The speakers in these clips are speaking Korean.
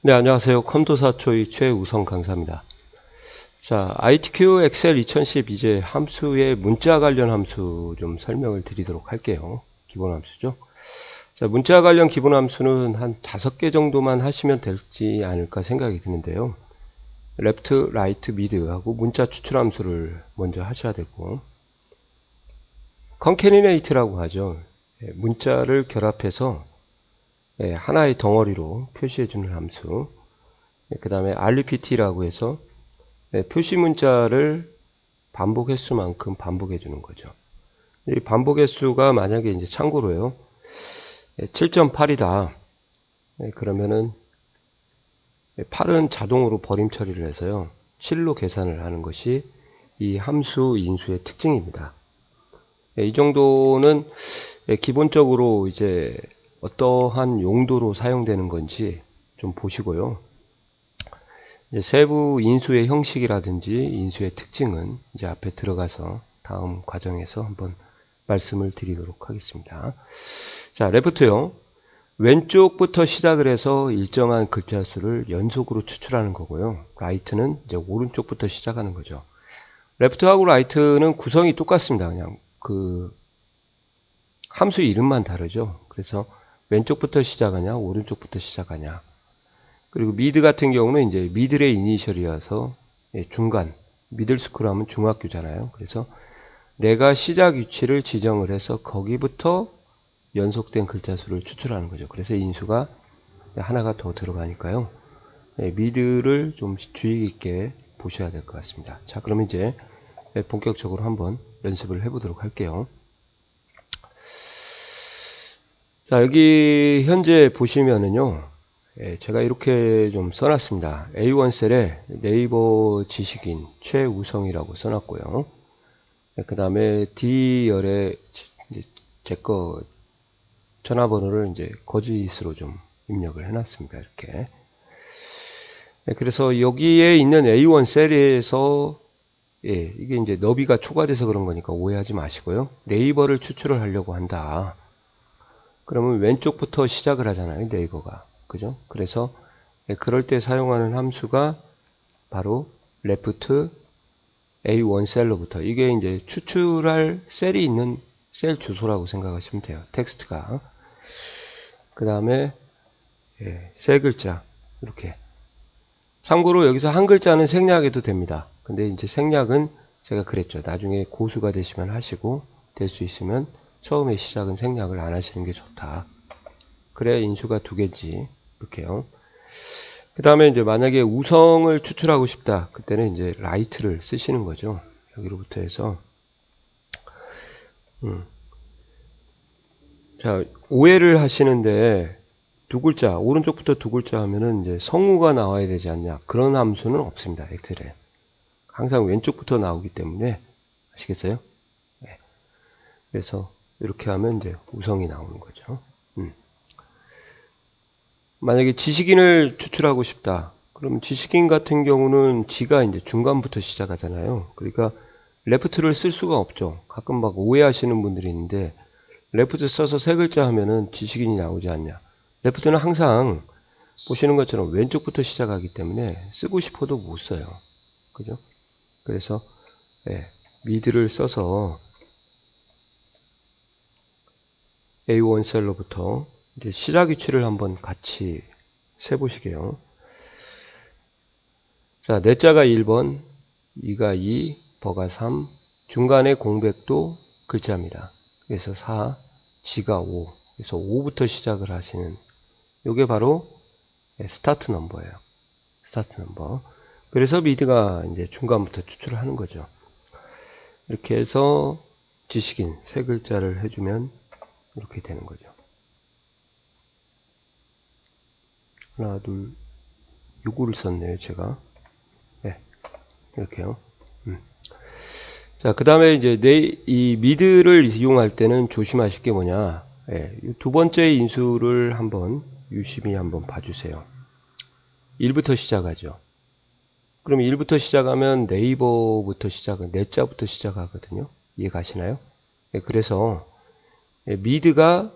네, 안녕하세요. 컴도사초의 최우성 강사입니다. 자, ITQ 엑셀 2010 이제 함수의 문자 관련 함수 좀 설명을 드리도록 할게요. 기본 함수죠. 자, 문자 관련 기본 함수는 한 5개 정도만 하시면 되지 않을까 생각이 드는데요. left, right, mid 하고 문자 추출 함수를 먼저 하셔야 되고, concatenate라고 하죠. 문자를 결합해서 하나의 덩어리로 표시해주는 함수. 그 다음에 REPT라고 해서 표시 문자를 반복 횟수만큼 반복해 주는 거죠. 이 반복 횟수가 만약에 이제 참고로요, 7.8이다. 그러면은 8은 자동으로 버림 처리를 해서요, 7로 계산을 하는 것이 이 함수 인수의 특징입니다. 이 정도는 기본적으로 이제 어떠한 용도로 사용되는 건지 좀 보시고요. 이제 세부 인수의 형식이라든지 인수의 특징은 이제 앞에 들어가서 다음 과정에서 한번 말씀을 드리도록 하겠습니다. 자, 레프트요. 왼쪽부터 시작을 해서 일정한 글자 수를 연속으로 추출하는 거고요. 라이트는 이제 오른쪽부터 시작하는 거죠. 레프트하고 라이트는 구성이 똑같습니다. 그냥 그 함수 이름만 다르죠. 그래서 왼쪽부터 시작하냐, 오른쪽부터 시작하냐. 그리고 미드 같은 경우는 이제 미들의 이니셜이어서 중간, 미들스쿨 하면 중학교잖아요. 그래서 내가 시작 위치를 지정을 해서 거기부터 연속된 글자 수를 추출하는 거죠. 그래서 인수가 하나가 더 들어가니까요. 미드를 좀 주의 깊게 보셔야 될 것 같습니다. 자, 그럼 이제 본격적으로 한번 연습을 해보도록 할게요. 자, 여기 현재 보시면은요, 제가 이렇게 좀 써놨습니다. A1 셀에 네이버 지식인 최우성이라고 써놨고요. 그 다음에 D열에 제 거 전화번호를 이제 거짓으로 좀 입력을 해놨습니다. 이렇게. 그래서 여기에 있는 A1 셀에서 이게 이제 너비가 초과돼서 그런 거니까 오해하지 마시고요. 네이버를 추출을 하려고 한다. 그러면 왼쪽부터 시작을 하잖아요. 네이버가. 그죠? 그래서 그럴 때 사용하는 함수가 바로 left A1 셀로부터, 이게 이제 추출할 셀이 있는 셀 주소라고 생각하시면 돼요. 텍스트가. 그 다음에 세 글자 이렇게. 참고로 여기서 한 글자는 생략해도 됩니다. 근데 이제 생략은 제가 그랬죠. 나중에 고수가 되시면 하시고, 될 수 있으면 처음에 시작은 생략을 안 하시는 게 좋다. 그래야 인수가 2개지. 이렇게요. 그 다음에 이제 만약에 우성을 추출하고 싶다. 그때는 이제 라이트를 쓰시는 거죠. 여기로부터 해서. 자, 오해를 하시는데, 2글자, 오른쪽부터 2글자 하면은 이제 성우가 나와야 되지 않냐. 그런 함수는 없습니다. 엑셀에. 항상 왼쪽부터 나오기 때문에, 아시겠어요? 네. 그래서 이렇게 하면 이제 우성이 나오는 거죠. 만약에 지식인을 추출하고 싶다. 그럼 지식인 같은 경우는 지가 이제 중간부터 시작하잖아요. 그러니까 레프트를 쓸 수가 없죠. 가끔 막 오해하시는 분들이 있는데, 레프트 써서 세 글자 하면은 지식인이 나오지 않냐. 레프트는 항상 보시는 것처럼 왼쪽부터 시작하기 때문에 쓰고 싶어도 못 써요. 그죠? 그래서 미드를 써서 A1 셀로부터 이제 시작 위치를 한번 같이 세보시게요. 자, 내자가 1번, 2가 2, 버가 3, 중간에 공백도 글자입니다. 그래서 4, G가 5, 그래서 5부터 시작을 하시는, 요게 바로 스타트 넘버예요. 스타트 넘버. 그래서 미드가 이제 중간부터 추출을 하는 거죠. 이렇게 해서 지식인 세 글자를 해주면 이렇게 되는 거죠. 하나, 둘, 요거를 썼네요, 제가. 이렇게요. 자, 그 다음에 이제 이 미드를 이용할 때는 조심하실 게 뭐냐. 두 번째 인수를 한번 유심히 한번 봐주세요. 1부터 시작하죠. 그럼 1부터 시작하면 네이버부터 시작은, 내자부터 시작하거든요. 이해 가시나요? 그래서 미드가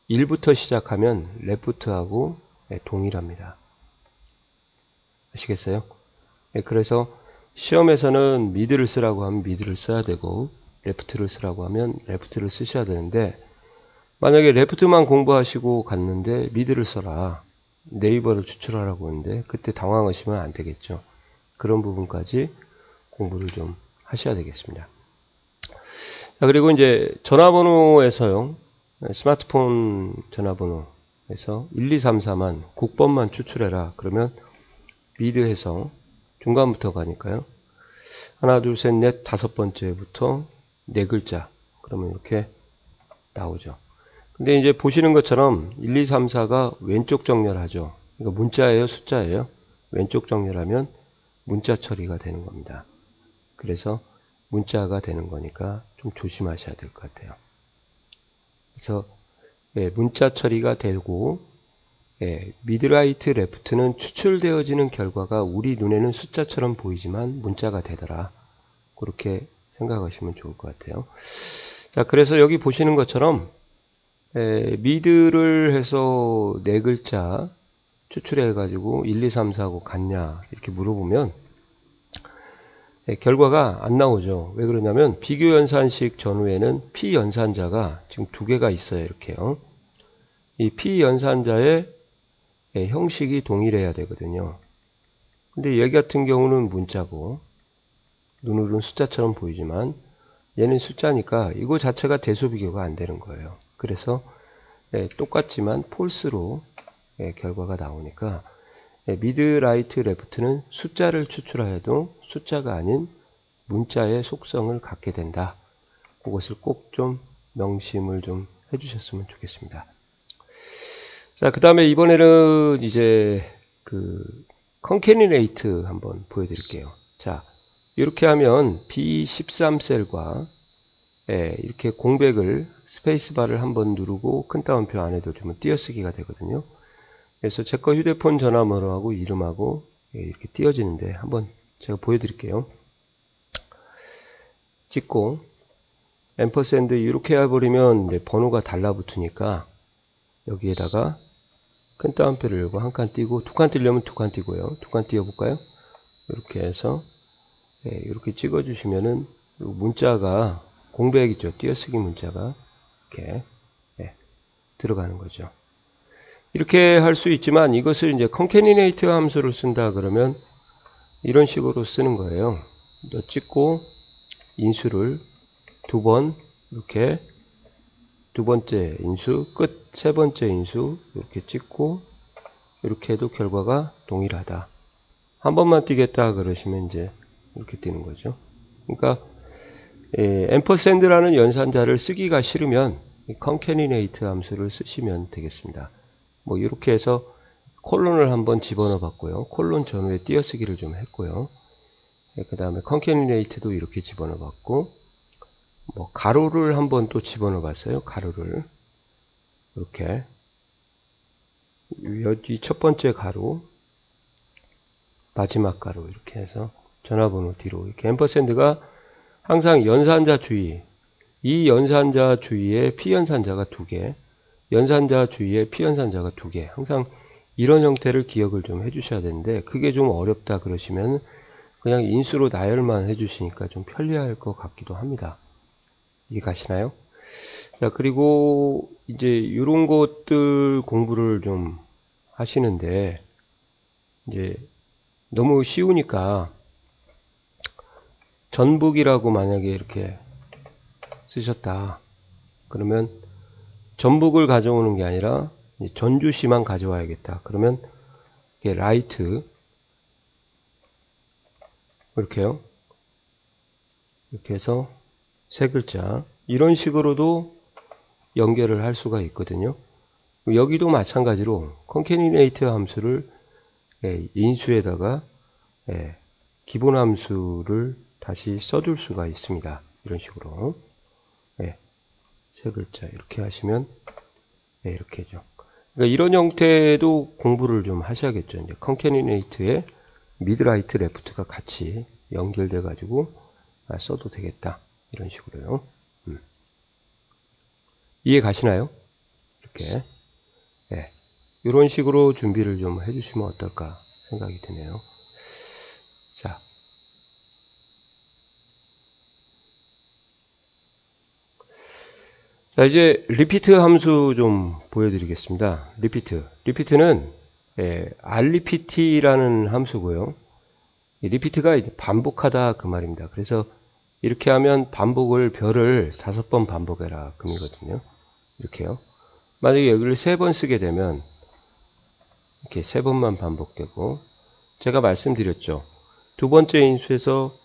1부터 시작하면 레프트하고 동일합니다. 아시겠어요? 그래서 시험에서는 미드를 쓰라고 하면 미드를 써야 되고 레프트를 쓰라고 하면 레프트를 쓰셔야 되는데, 만약에 레프트만 공부하시고 갔는데 미드를 써라, 네이버를 추출하라고 하는데 그때 당황하시면 안 되겠죠. 그런 부분까지 공부를 좀 하셔야 되겠습니다. 자, 그리고 이제 전화번호에서요, 스마트폰 전화번호에서 1234만 국번만 추출해라 그러면 미드해서 중간부터 가니까요, 하나 둘 셋 넷 다섯 번째부터 네 글자 그러면 이렇게 나오죠. 근데 이제 보시는 것처럼 1, 2, 3, 4가 왼쪽 정렬하죠. 이거 문자예요, 숫자예요? 왼쪽 정렬하면 문자 처리가 되는 겁니다. 그래서 문자가 되는 거니까 좀 조심하셔야 될 것 같아요. 그래서 문자 처리가 되고, 미드라이트 레프트는 추출되어지는 결과가 우리 눈에는 숫자처럼 보이지만 문자가 되더라. 그렇게 생각하시면 좋을 것 같아요. 자, 그래서 여기 보시는 것처럼 미드를 해서 네 글자 추출해 가지고 1, 2, 3, 4하고 같냐 이렇게 물어보면 결과가 안 나오죠. 왜 그러냐면 비교연산식 전후에는 P연산자가 지금 두 개가 있어요. 이렇게요. 이 P연산자의 형식이 동일해야 되거든요. 근데 얘 같은 경우는 문자고 눈으로는 숫자처럼 보이지만 얘는 숫자니까 이거 자체가 대소 비교가 안 되는 거예요. 그래서 똑같지만 폴스로 결과가 나오니까 미드, 라이트, 레프트는 숫자를 추출하여도 숫자가 아닌 문자의 속성을 갖게 된다. 그것을 꼭 좀 명심을 좀 해주셨으면 좋겠습니다. 자, 그 다음에 이번에는 이제 컨캐니네이트 한번 보여드릴게요. 자, 이렇게 하면 B13셀과 이렇게 공백을 스페이스바를 한번 누르고 큰 따옴표 안에도 좀 띄어쓰기가 되거든요. 그래서 제 거 휴대폰 전화번호하고 이름하고 이렇게 띄어지는데 한번 제가 보여드릴게요. 찍고 앰퍼샌드 이렇게 해버리면 번호가 달라붙으니까 여기에다가 큰 따옴표를 열고 한 칸 띄고, 두 칸 띄려면 두 칸 띄고요. 두 칸 띄워볼까요? 이렇게 해서 이렇게 찍어주시면은 문자가 공백 있죠. 띄어쓰기 문자가 이렇게 들어가는 거죠. 이렇게 할 수 있지만 이것을 이제 컨캐니네이트 함수를 쓴다 그러면 이런 식으로 쓰는 거예요. 너 찍고 인수를 두 번 이렇게 두 번째 인수 끝 세 번째 인수 이렇게 찍고 이렇게 해도 결과가 동일하다. 한 번만 띄겠다 그러시면 이제 이렇게 띄는 거죠. 그러니까 앰퍼샌드라는 연산자를 쓰기가 싫으면 컨캐니네이트 함수를 쓰시면 되겠습니다. 뭐 이렇게 해서 콜론을 한번 집어넣어 봤고요. 콜론 전후에 띄어쓰기를 좀 했고요. 그 다음에 컨캐니네이트도 이렇게 집어넣어 봤고, 뭐 가로를 한번 또 집어넣어 봤어요. 가로를 이렇게 여기 첫 번째 가로 마지막 가로 이렇게 해서 전화번호 뒤로 이렇게 앰퍼샌드가 항상 연산자 주의, 이 연산자 주위에 피연산자가 두 개, 연산자 주위에 피연산자가 두 개, 항상 이런 형태를 기억을 좀 해주셔야 되는데 그게 좀 어렵다 그러시면 그냥 인수로 나열만 해주시니까 좀 편리할 것 같기도 합니다. 이해 가시나요? 자, 그리고 이제 이런 것들 공부를 좀 하시는데 이제 너무 쉬우니까 전북이라고 만약에 이렇게 쓰셨다 그러면 전북을 가져오는 게 아니라 전주시만 가져와야겠다 그러면 이게 라이트 이렇게요. 이렇게 해서 세 글자 이런 식으로도 연결을 할 수가 있거든요. 여기도 마찬가지로 컨캐니네이트 함수를 인수에다가 기본 함수를 다시 써둘 수가 있습니다. 이런 식으로 세 글자 이렇게 하시면 이렇게죠. 그러니까 이런 형태도 공부를 좀 하셔야겠죠. 이제 컨캐니네이트에 미드라이트 레프트가 같이 연결돼 가지고 써도 되겠다. 이런 식으로요. 이해 가시나요? 이렇게 이런 식으로 준비를 좀 해주시면 어떨까 생각이 드네요. 자, 이제 리피트 함수 좀 보여드리겠습니다. 리피트는 rpt라는 함수고요. 리피트가 반복하다 그 말입니다. 그래서 이렇게 하면 반복을 별을 5번 반복해라 금이거든요. 이렇게요. 만약에 여기를 3번 쓰게 되면 이렇게 3번만 반복되고, 제가 말씀드렸죠. 두 번째 인수에서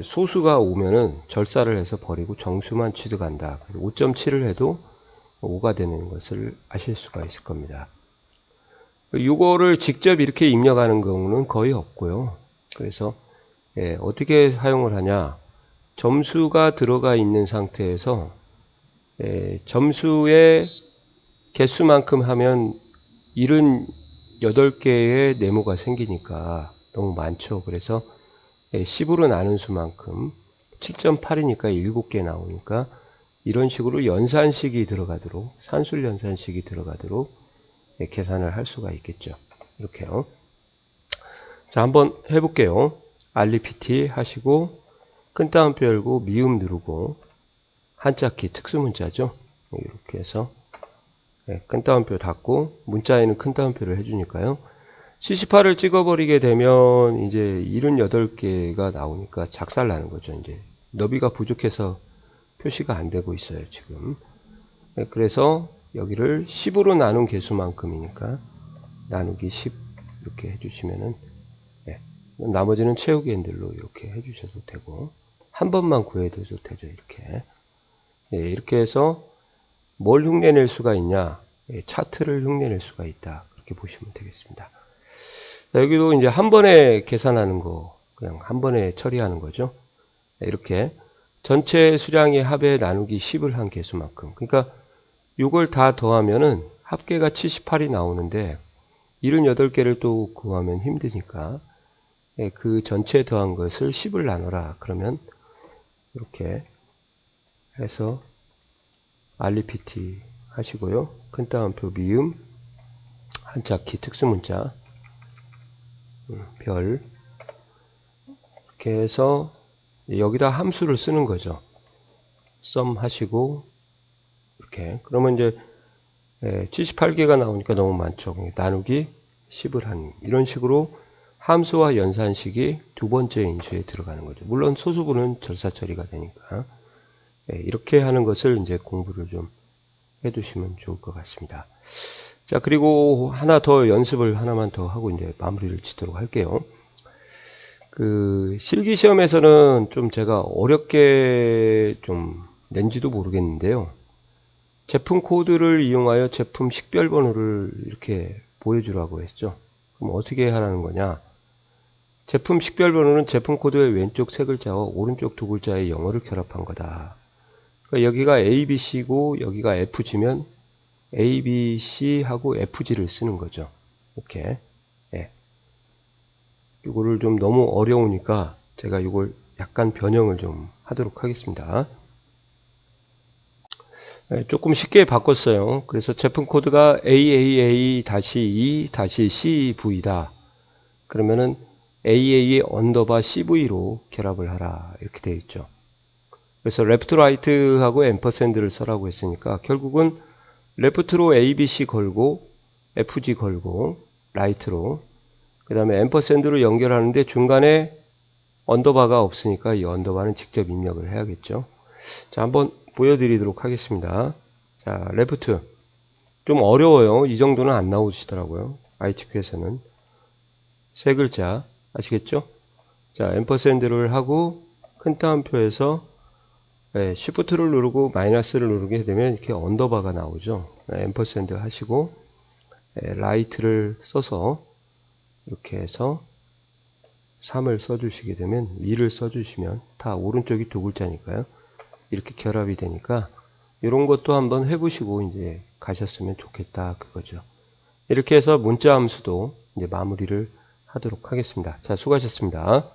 소수가 오면은 절사를 해서 버리고 정수만 취득한다. 5.7을 해도 5가 되는 것을 아실 수가 있을 겁니다. 이거를 직접 이렇게 입력하는 경우는 거의 없고요. 그래서 어떻게 사용을 하냐, 점수가 들어가 있는 상태에서 점수의 개수만큼 하면 78개의 네모가 생기니까 너무 많죠. 그래서 10으로 나눈 수만큼 7.8이니까 7개 나오니까 이런 식으로 연산식이 들어가도록, 산술 연산식이 들어가도록 계산을 할 수가 있겠죠. 이렇게요. 자, 한번 해볼게요. rpt 하시고 큰 따옴표 열고 미음 누르고 한자키 특수문자죠. 이렇게 해서 큰 따옴표 닫고, 문자에는 큰 따옴표를 해주니까요. CC8을 찍어버리게 되면 이제 78개가 나오니까 작살나는 거죠. 이제 너비가 부족해서 표시가 안 되고 있어요, 지금. 그래서 여기를 10으로 나눈 개수만큼이니까 나누기 10 이렇게 해주시면은, 나머지는 채우기 핸들로 이렇게 해주셔도 되고, 한 번만 구해도 되죠. 이렇게. 이렇게 해서 뭘 흉내낼 수가 있냐? 차트를 흉내낼 수가 있다. 그렇게 보시면 되겠습니다. 자, 여기도 이제 한 번에 계산하는 거, 그냥 한 번에 처리하는 거죠. 이렇게 전체 수량의 합에 나누기 10을 한 개수만큼. 그러니까 이걸 다 더하면은 합계가 78이 나오는데 78개를 또 구하면 힘드니까 그 전체 더한 것을 10을 나눠라. 그러면 이렇게 해서 rpt 하시고요. 큰 따옴표 미음 한자키 특수문자 별 이렇게 해서 여기다 함수를 쓰는 거죠. sum 하시고 이렇게, 그러면 이제 78개가 나오니까 너무 많죠. 나누기 10을 한, 이런 식으로 함수와 연산식이 두 번째 인수에 들어가는 거죠. 물론 소수분은 절사 처리가 되니까 이렇게 하는 것을 이제 공부를 좀 해두시면 좋을 것 같습니다. 자, 그리고 하나 더 연습을 하나만 더 하고 이제 마무리를 짓도록 할게요. 그 실기시험에서는 좀 제가 어렵게 좀 낸지도 모르겠는데요. 제품 코드를 이용하여 제품 식별번호를 이렇게 보여주라고 했죠. 그럼 어떻게 하라는 거냐? 제품 식별번호는 제품 코드의 왼쪽 세 글자와 오른쪽 두 글자의 영어를 결합한 거다. 그러니까 여기가 ABC고 여기가 FG면 ABC하고 FG를 쓰는 거죠. 이렇게. 이거를 좀 너무 어려우니까 제가 이걸 약간 변형을 좀 하도록 하겠습니다. 조금 쉽게 바꿨어요. 그래서 제품 코드가 AAA-E-CV다. 그러면은 AA 언더바 CV로 결합을 하라. 이렇게 되어 있죠. 그래서 레프트 라이트하고 앰퍼샌드를 써라고 했으니까 결국은 레프트로 ABC 걸고 FG 걸고 라이트로, 그 다음에 앰퍼샌드로 연결하는데 중간에 언더바가 없으니까 이 언더바는 직접 입력을 해야겠죠. 자, 한번 보여드리도록 하겠습니다. 자, 레프트 좀 어려워요. 이 정도는 안 나오시더라고요. ITQ에서는 세 글자 아시겠죠? 자, 앰퍼샌드를 하고 큰 따옴표에서 쉬프트를 누르고 마이너스를 누르게 되면 이렇게 언더바가 나오죠. 앰퍼샌드 하시고 라이트를 써서 이렇게 해서 3을 써주시게 되면 2를 써주시면 다 오른쪽이 두 글자니까요. 이렇게 결합이 되니까 이런 것도 한번 해보시고 이제 가셨으면 좋겠다 그거죠. 이렇게 해서 문자 함수도 이제 마무리를 하도록 하겠습니다. 자, 수고하셨습니다.